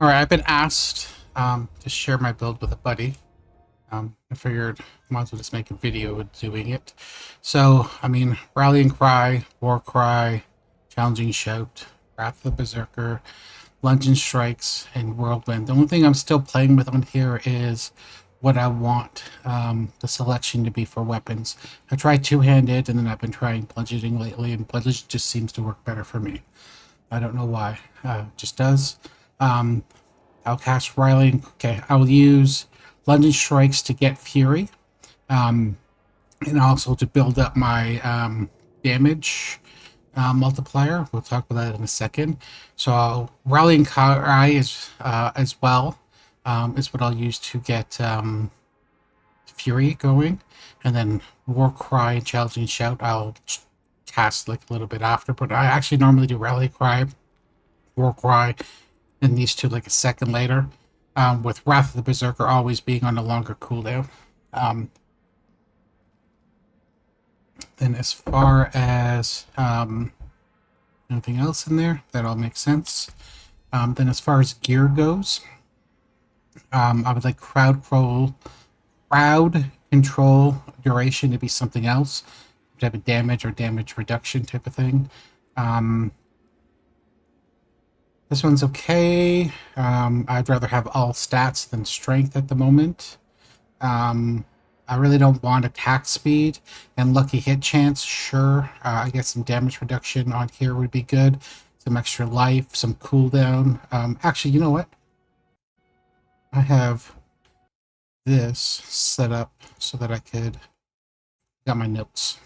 All right, I've been asked to share my build with a buddy. I figured I might as well just make a video of doing it. So, I mean, Rallying Cry, War Cry, Challenging Shout, Wrath of the Berserker, Lungeon Strikes, and Whirlwind. The only thing I'm still playing with on here is what I want the selection to be for weapons. I tried two-handed, and then I've been trying bludgeoning lately, and bludgeoning just seems to work better for me. I don't know why. It just does. I'll cast Riling. Okay, I'll use London Strikes to get Fury, and also to build up my damage multiplier. We'll talk about that in a second. So Rallying Cry is as well is what I'll use to get Fury going, and then War Cry and Challenging Shout I'll cast like a little bit after. But I actually normally do Rally Cry, War Cry, and these two like a second later, with Wrath of the Berserker always being on a longer cooldown. Then as far as anything else in there, that all makes sense. Then as far as gear goes, I would like crowd control duration to be something else, type of damage or damage reduction type of thing. This one's okay. I'd rather have all stats than strength at the moment. I really don't want attack speed and lucky hit chance. Sure, I guess some damage reduction on here would be good. Some extra life, some cooldown. Actually, you know what? I have this set up so that I could got my notes.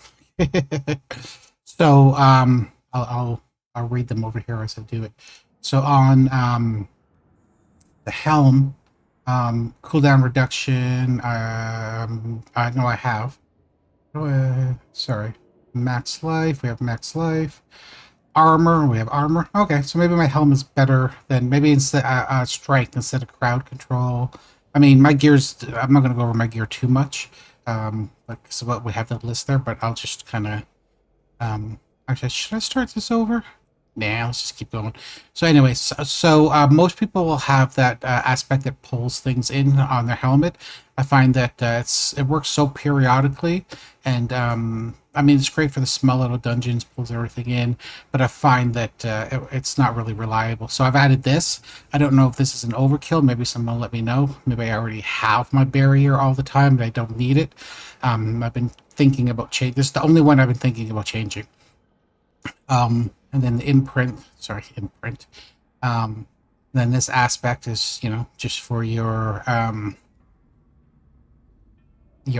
So I'll read them over here as I do it. So on the helm, cooldown reduction, I know I have. Sorry, max life. We have max life. Armor. We have armor. Okay, so maybe my helm is better than maybe instead strength instead of crowd control. I mean, my gears. I'm not going to go over my gear too much. Like so, what we have the list there, but I'll just kind of. Actually, should I start this over? Nah, let's just keep going. So anyway, most people will have that aspect that pulls things in on their helmet. I find that it works so periodically, and I mean it's great for the small little dungeons, pulls everything in. But I find that it's not really reliable. So I've added this. I don't know if this is an overkill. Maybe someone will let me know. Maybe I already have my barrier all the time, but I don't need it. I've been thinking about change. This is the only one I've been thinking about changing. And then the imprint. Then this aspect is, just for your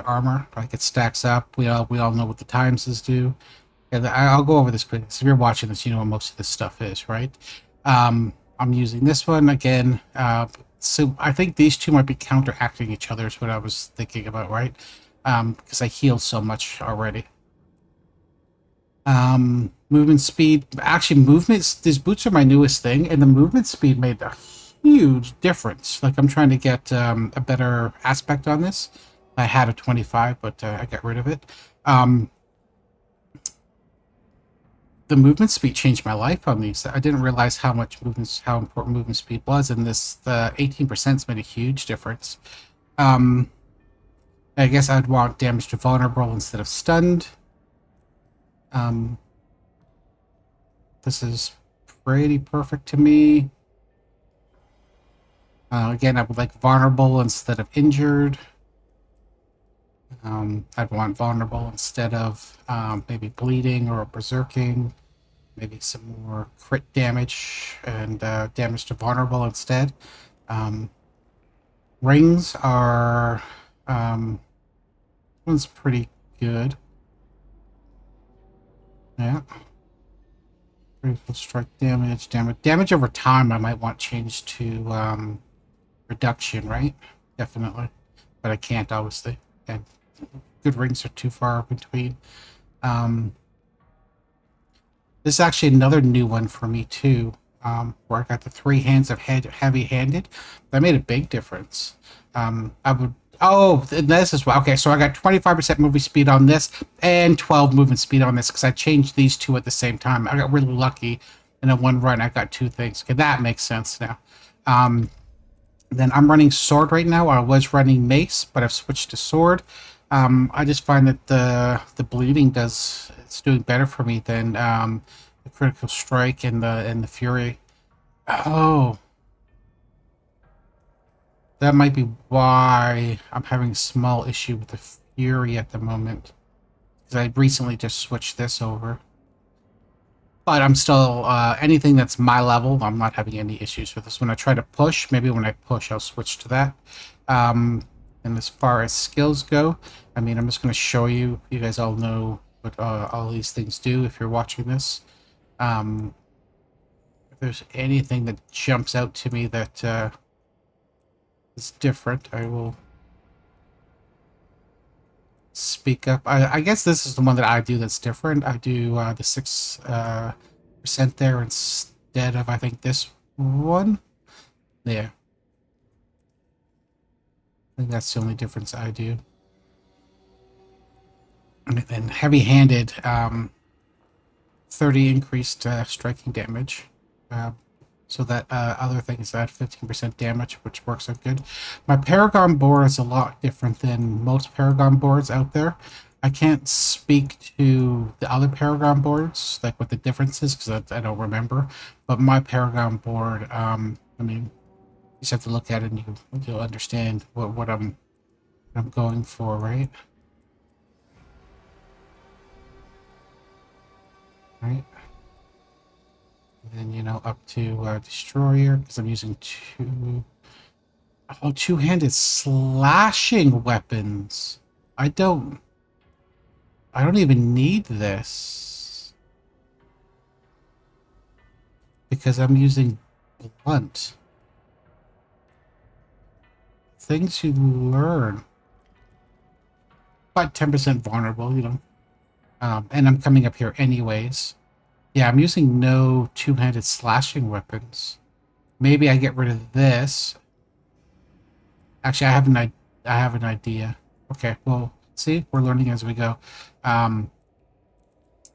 armor, like it stacks up. We all know what the times do. And I'll go over this quick. So if you're watching this, you know what most of this stuff is, right? I'm using this one again. So I think these two might be counteracting each other is what I was thinking about, right? Because I healed so much already. Movement speed. Actually, these boots are my newest thing, and the movement speed made a huge difference. Like, I'm trying to get a better aspect on this. I had a 25, but I got rid of it. The movement speed changed my life on these. I didn't realize how important movement speed was, and the 18% made a huge difference. I guess I'd want damage to vulnerable instead of stunned. This is pretty perfect to me. Again, I would like vulnerable instead of injured. I'd want vulnerable instead of maybe bleeding or berserking. Maybe some more crit damage and damage to vulnerable instead. Rings are one's pretty good. Yeah. Critical strike damage over time. I might want change to reduction, right? Definitely, but I can't obviously. And good rings are too far between. This is actually another new one for me too, where I got the 3 hands of heavy-handed. That made a big difference. I would. Oh, this is okay. So I got 25% movement speed on this and 12 movement speed on this because I changed these two at the same time. I got really lucky, and in one run I got 2 things. Okay, that makes sense now. Then I'm running sword right now. I was running mace, but I've switched to sword. I just find that the bleeding does it's doing better for me than the critical strike and the fury. Oh, that might be why I'm having a small issue with the fury at the moment. Because I recently just switched this over. But I'm still anything that's my level. I'm not having any issues with this. When I try to push, maybe when I push, I'll switch to that. And as far as skills go, I mean, I'm just going to show you. You guys all know what all these things do if you're watching this. If there's anything that jumps out to me that is different, I will speak up. I guess this is the one that I do that's different. I do the 6% there instead of, I think, this one. Yeah, I think that's the only difference I do. And then heavy-handed, 30 increased striking damage. Uh, so that other thing is at 15% damage, which works out good. My Paragon board is a lot different than most Paragon boards out there. I can't speak to the other Paragon boards, like what the difference is, because I don't remember. But my Paragon board, I mean, you just have to look at it and you'll understand what I'm going for, right? Right. And then, you know, up to Destroyer, because I'm using two-handed slashing weapons. I don't even need this. Because I'm using blunt. Things you learn. But 10% vulnerable, you know. And I'm coming up here anyways. Yeah, I'm using no two-handed slashing weapons. Maybe I get rid of this. Actually, I have an idea. Okay, well, see, we're learning as we go. Um,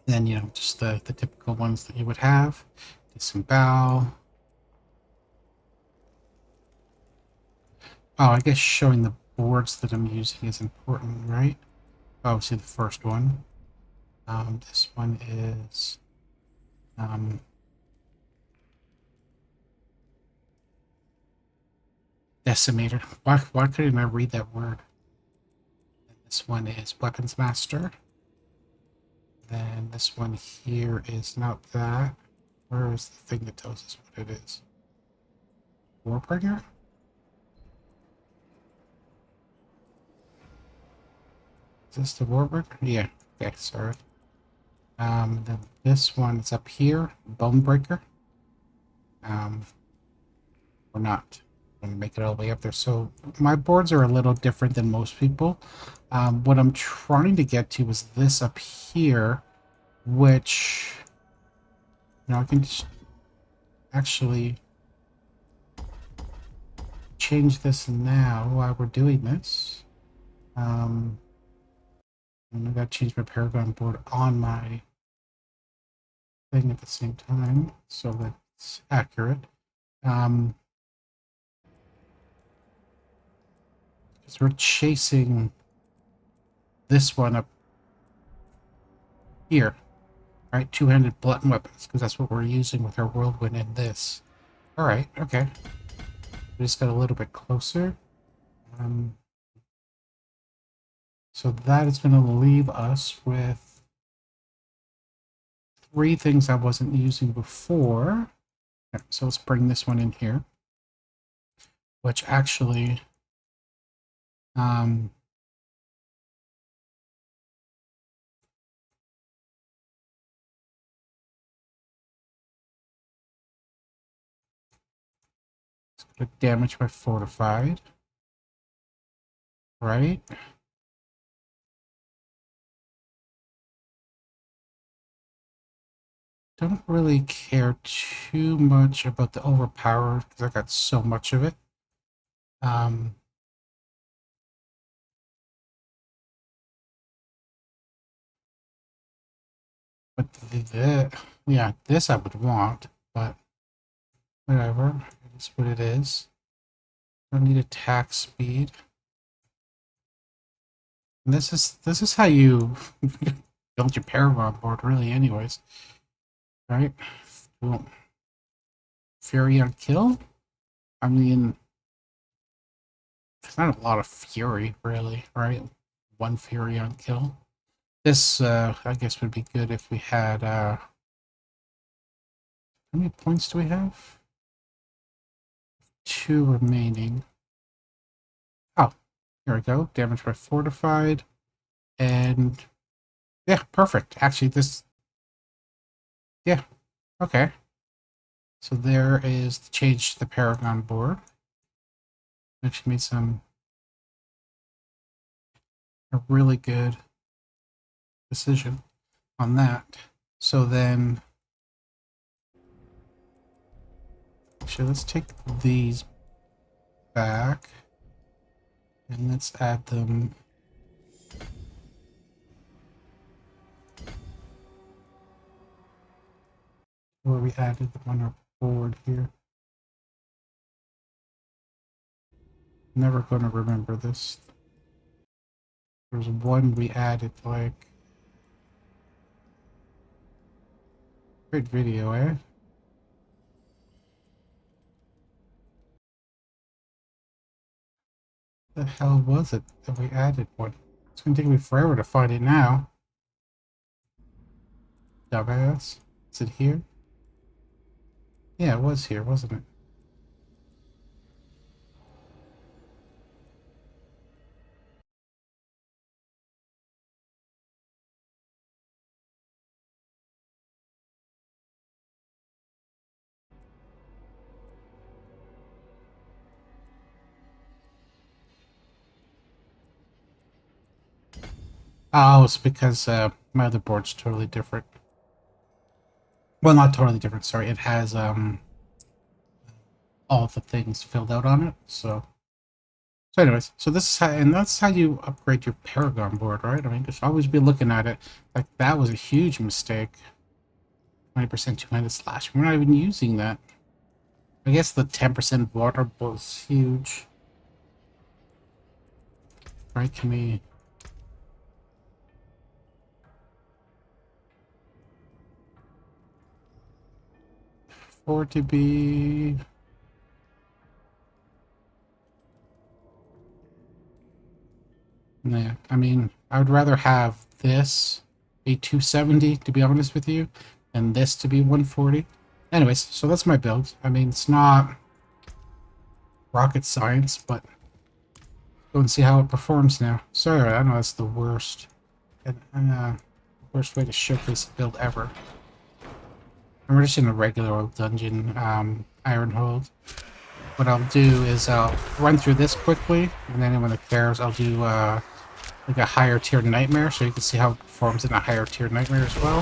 then, you know, just the typical ones that you would have. Disembowel. Oh, I guess showing the boards that I'm using is important, right? Obviously, the first one. This one is um, Decimator. Why couldn't I read that word? And this one is Weapons Master. Then this one here is not that. Where is the thing that tells us what it is? Warbringer? Is this the Warbringer? Yeah. Okay, sorry. Then this one is up here, Bonebreaker. Or not. I'm gonna make it all the way up there. So my boards are a little different than most people. What I'm trying to get to is this up here, which, you know, I can just actually change this now while we're doing this. And I gotta change my Paragon board on my thing at the same time so that it's accurate. Because we're chasing this one up here, right? Two-handed blunt weapons, because that's what we're using with our whirlwind in this. All right, okay. We just got a little bit closer. So that is going to leave us with 3 things I wasn't using before. So let's bring this one in here, which actually um, it's going to damage by fortified, right? Don't really care too much about the overpowered because I got so much of it. Um, but yeah, this I would want, but whatever. That's what it is. Don't need attack speed. And this is how you build your Paragon board, really, anyways. Right? Well, Fury on kill? I mean, there's not a lot of Fury, really, right? One Fury on kill. This, I guess, would be good if we had, how many points do we have? 2 remaining. Oh, here we go. Damage by fortified. And, yeah, perfect. Actually, this, yeah, okay. So there is the change to the Paragon board. Actually made a really good decision on that. So then, actually, let's take these back and let's add them. Where we added them on our board here. Never going to remember this. There's one we added, like, great video, eh? The hell was it that we added one? It's gonna take me forever to find it now. Dumbass. Is it here? Yeah, it was here, wasn't it? Oh, it's because my other board's totally different. Well, not totally different, sorry. It has all the things filled out on it, so anyways, so this is how, and that's how you upgrade your Paragon board, right? I mean, just always be looking at it. Like, that was a huge mistake. 20% 200 slash. We're not even using that. I guess the 10% water was huge. Right, can we... For it to be... Yeah, I mean, I would rather have this be 270, to be honest with you, than this to be 140. Anyways, so that's my build. I mean, it's not rocket science, but go and see how it performs now. Sorry, I know that's the worst, worst way to showcase a build ever. And we're just in a regular old dungeon, Ironhold. What I'll do is I'll run through this quickly, and then anyone that cares, I'll do like a higher tier nightmare, so you can see how it performs in a higher tier nightmare as well.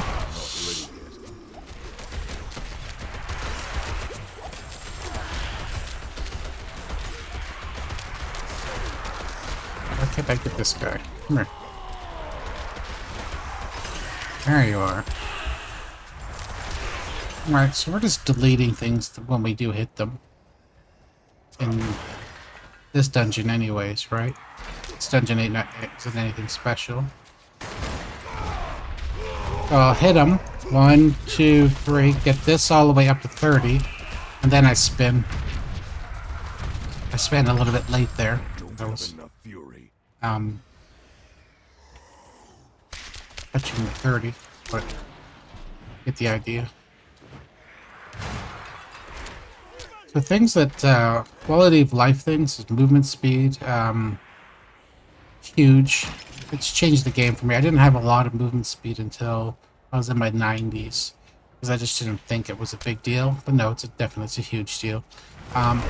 Why can't I get this guy? Come here. There you are. Alright, so we're just deleting things when we do hit them. In this dungeon anyways, right? This dungeon isn't anything special. So I'll hit them. 1, 2, 3. Get this all the way up to 30. And then I spin. I spin a little bit late there. That was, touching the 30, but get the idea. So things that, quality of life things, is movement speed, huge. It's changed the game for me. I didn't have a lot of movement speed until I was in my 90s, because I just didn't think it was a big deal. But no, it's a huge deal. And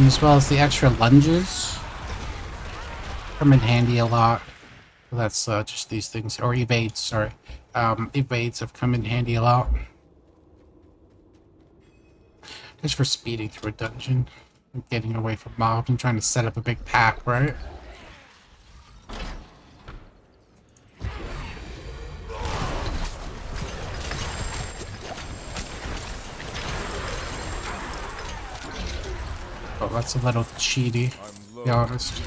as well as the extra lunges come in handy a lot. So that's just these things, or evades, sorry. Evades have come in handy a lot. Just for speeding through a dungeon and getting away from mobs and trying to set up a big pack, right? Well, that's a little cheaty, to be honest.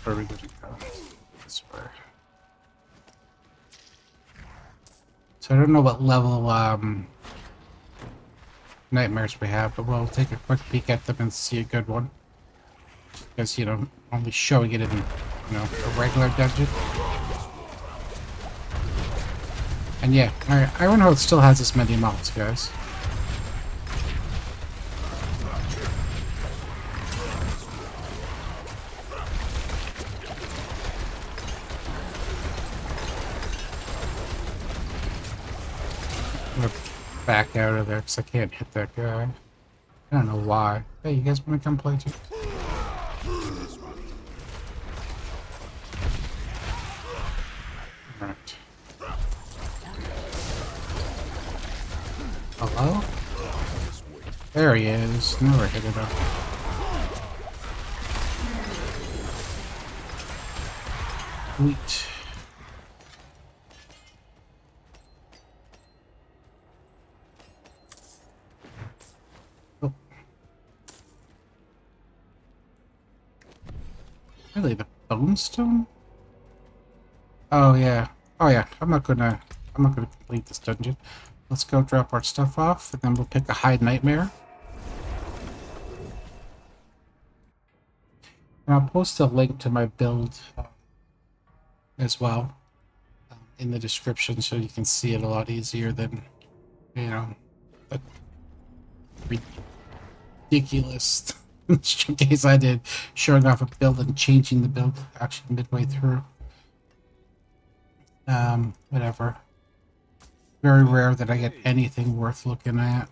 Where are we gonna go? This way. So I don't know what level nightmares we have, but we'll take a quick peek at them and see a good one. Because, you know, only showing it in, you know, a regular dungeon. And yeah, I don't know it still has this many mods, guys. I'm gonna back out of there because I can't hit that guy. I don't know why. Hey, you guys want to come play too? Alright. Hello? There he is. Never hit it up. Sweet. Oh. Really, the bone stone? Oh yeah. Oh yeah. I'm not gonna complete this dungeon. Let's go drop our stuff off, and then we'll pick a high nightmare. And I'll post a link to my build as well in the description, so you can see it a lot easier than, you know, the ridiculous showcase I did, showing off a build and changing the build actually midway through. Whatever. Very rare that I get anything worth looking at.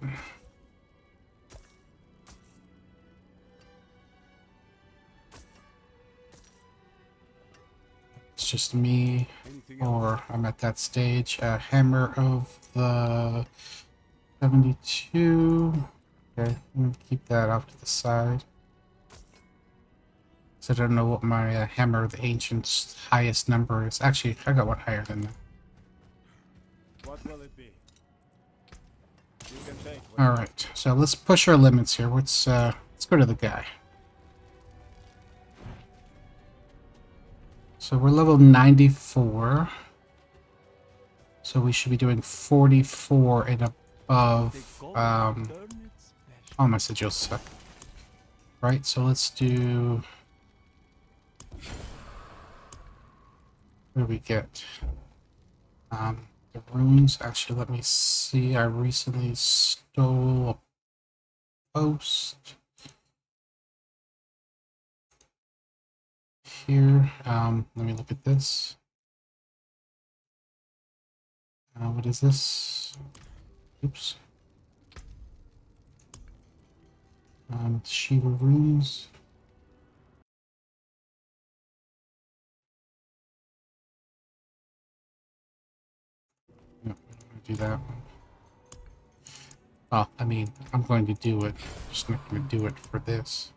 It's just me, or I'm at that stage. Hammer of the 72. Okay, I'm gonna keep that off to the side. So I don't know what my Hammer of the Ancient's highest number is. Actually, I got one higher than that. What will it be? You can take. All right, so let's push our limits here. Let's go to the guy. So we're level 94. So we should be doing 44 and above. Oh, my sigils suck. Right, so let's do. What do we get? The runes. Actually, let me see. I recently stole a post here. Let me look at this. What is this? Oops. Shiva runes. No, I'm gonna do that one. Well, I mean, I'm going to do it. I'm just not going to do it for this.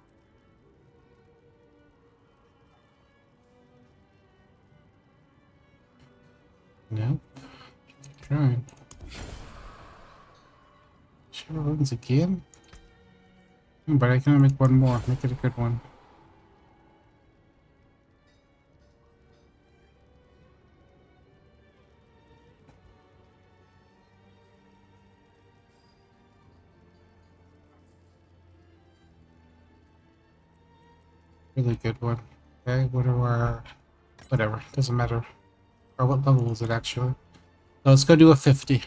Nope. Keep trying. Shiva runes again? But I can make one more. Make it a good one. Really good one. Okay, what are our... Whatever, doesn't matter. Or what level is it actually? So let's go do a 50.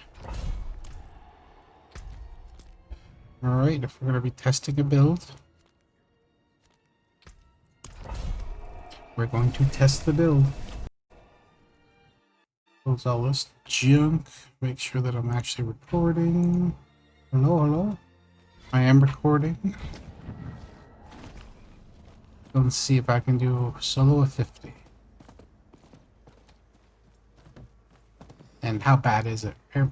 Alright, if we're going to be testing a build, we're going to test the build. Close all this junk. Make sure that I'm actually recording. Hello, hello. I am recording. Let's see if I can do solo of 50. And how bad is it? Here.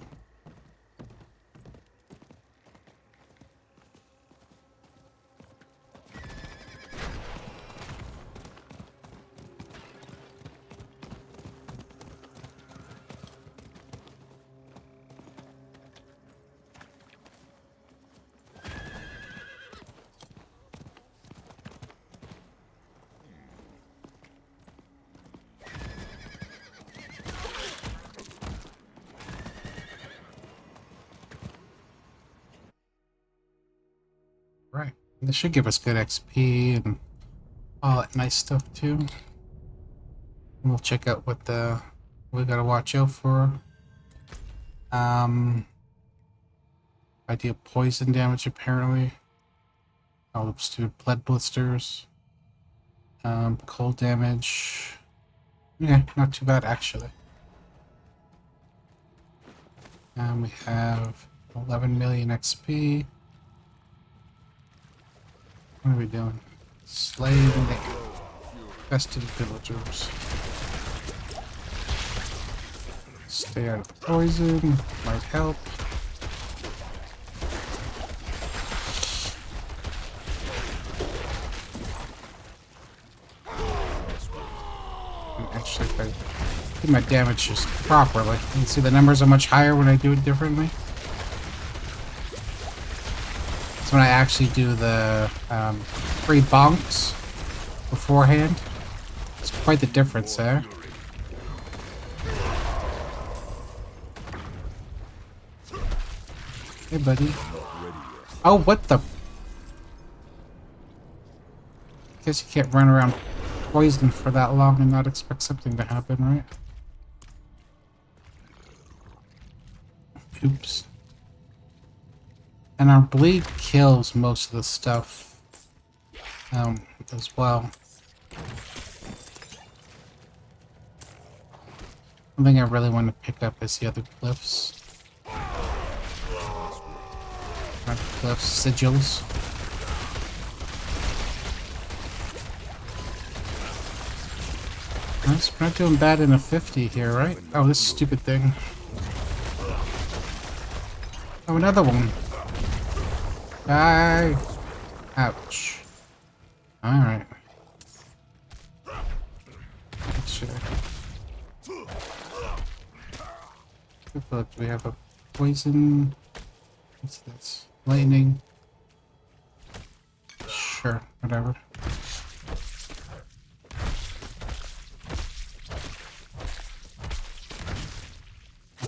This should give us good XP and all that nice stuff too. And we'll check out what we gotta watch out for. Idea of poison damage apparently. All the stupid blood blisters. Cold damage. Yeah, not too bad actually. We have 11 million XP. What are we doing? Slaying the infested villagers. Stay out of the poison. Might help. And actually, if I do my damage just properly, you can see the numbers are much higher when I do it differently. So when I actually do the 3 bonks beforehand, it's quite the difference there. Hey, buddy. Oh, what the? Guess you can't run around poison for that long and not expect something to happen, right? Oops. And our bleed kills most of the stuff as well. One thing I really want to pick up is the other glyphs. Not glyphs, sigils. We're not doing bad in a 50 here, right? Oh, this stupid thing. Oh, another one. Die. Ouch. Alright. Sure. Look, we have a poison. What's this? Lightning. Sure, whatever.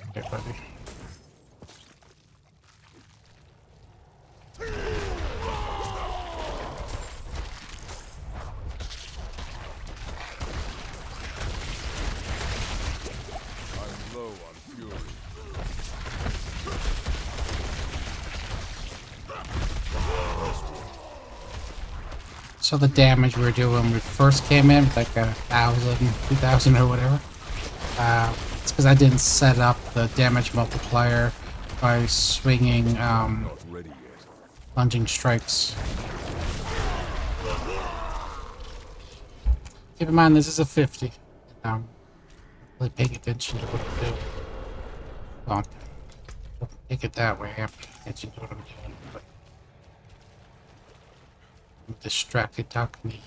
Okay, buddy. So the damage we were doing when we first came in, like 1,000, 2,000 or whatever, it's because I didn't set up the damage multiplier by swinging lunging strikes. Keep in mind this is a 50. Really paying attention to what I'm doing. Well, don't take it that way. I'm paying attention to what I'm doing. But I'm distracted talking to you.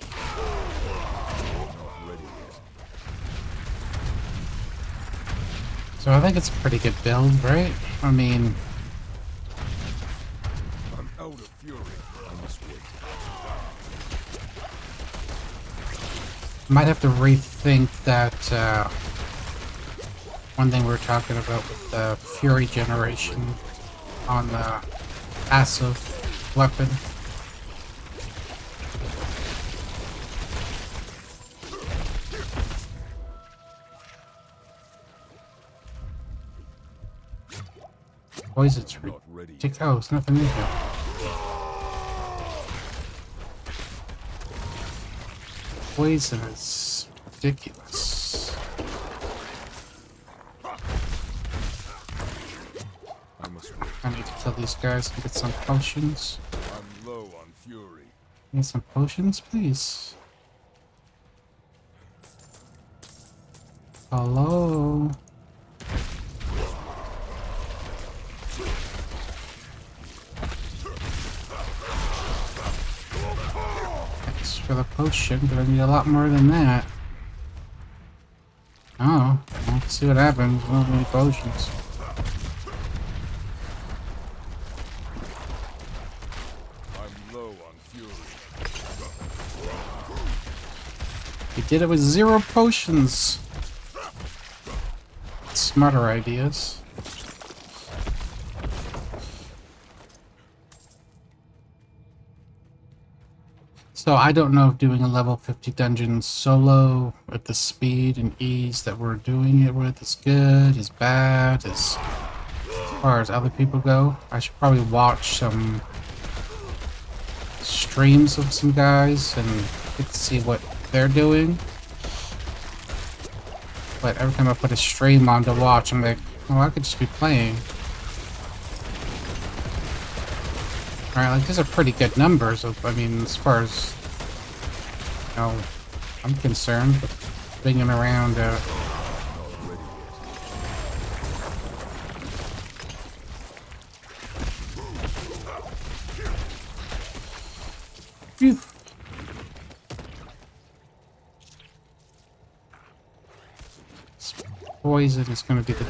So I think it's a pretty good build, right? I mean, I'm out of fury. I must wait. might have to rethink that one thing we were talking about with the fury generation on the passive weapon. Poison's ridiculous. Oh, it's nothing in here. Poison is ridiculous. I need to kill these guys and get some potions. I'm low on fury. Need some potions, please. Hello. Thanks for the potion, but I need a lot more than that. Oh, let's see what happens. I don't have any potions. I'm low on fury. He did it with 0 potions. Smarter ideas. So I don't know if doing a level 50 dungeon solo at the speed and ease that we're doing it with is good, is bad, as far as other people go. I should probably watch some streams of some guys and get to see what they're doing. But every time I put a stream on to watch, I'm like, oh, I could just be playing. Alright, like, these are pretty good numbers. I mean, as far as, you know, I'm concerned, but bringing around, phew. This poison is going to be the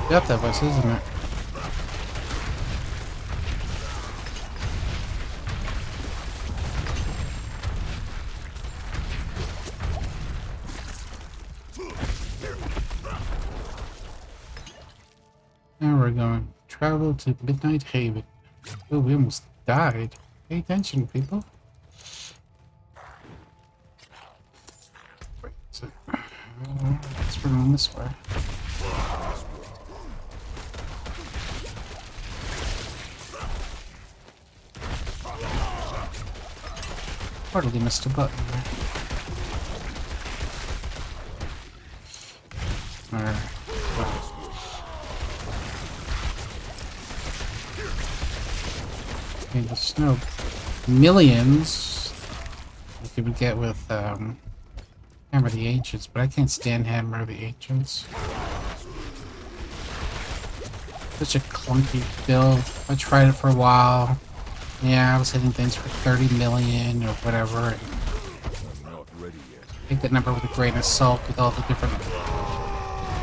death of us, isn't it? Now we're going. Travel to Midnight Haven. Oh, we almost died. Pay attention, people. Wait, so, let's run this way. Totally missed a button there. Alright. Okay, the snow. Millions you could get with Hammer of the Ancients, but I can't stand Hammer of the Ancients. Such a clunky build. I tried it for a while. Yeah, I was hitting things for 30 million or whatever. And take that number with a grain of salt with all the different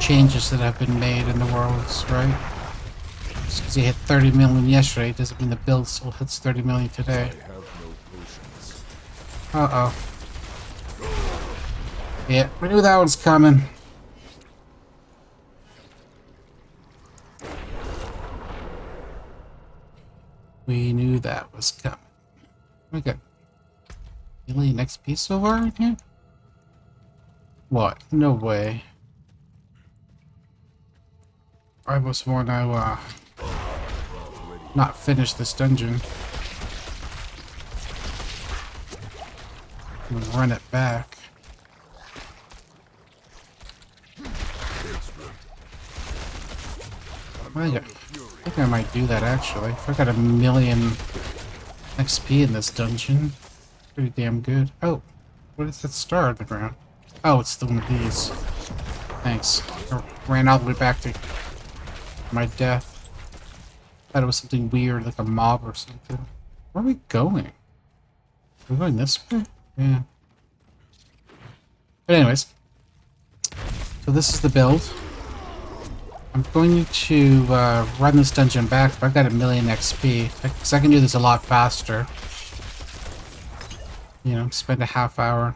changes that have been made in the worlds, right? Just because you hit 30 million yesterday doesn't mean the build still hits 30 million today. Uh-oh. Yeah, we knew that one's coming. We knew that was coming. We got million XP so far in here? What? No way. I must want to not finish this dungeon. I'm gonna run it back. I think I might do that actually. If I got a million XP in this dungeon, pretty damn good. Oh, what is that star on the ground? Oh, it's the one of these. Thanks. I ran all the way back to my death. Thought it was something weird, like a mob or something. Where are we going? Are we going this way? Yeah. But anyways. So this is the build. I'm going to run this dungeon back if I've got a million XP. Because I can do this a lot faster. You know, spend a half hour.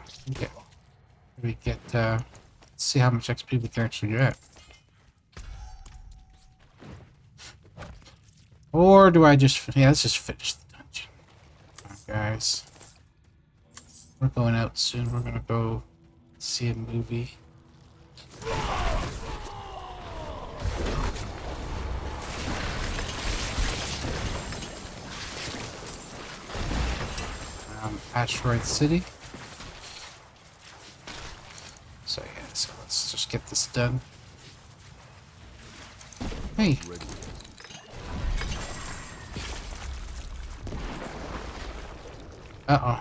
See how much XP we can actually get. Or do I just... Yeah, let's just finish the dungeon. Come on, guys. We're going out soon. We're gonna go see a movie. Asteroid City. So yeah, so let's just get this done. Hey. Uh-oh.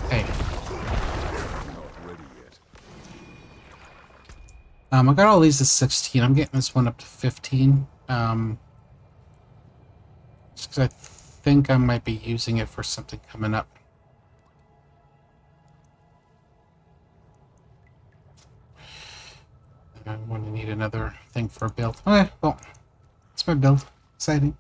Hey. I got all these to 16. I'm getting this one up to 15. Just because I think I might be using it for something coming up. And I'm going to need another thing for a build. Okay, well, that's my build. Exciting.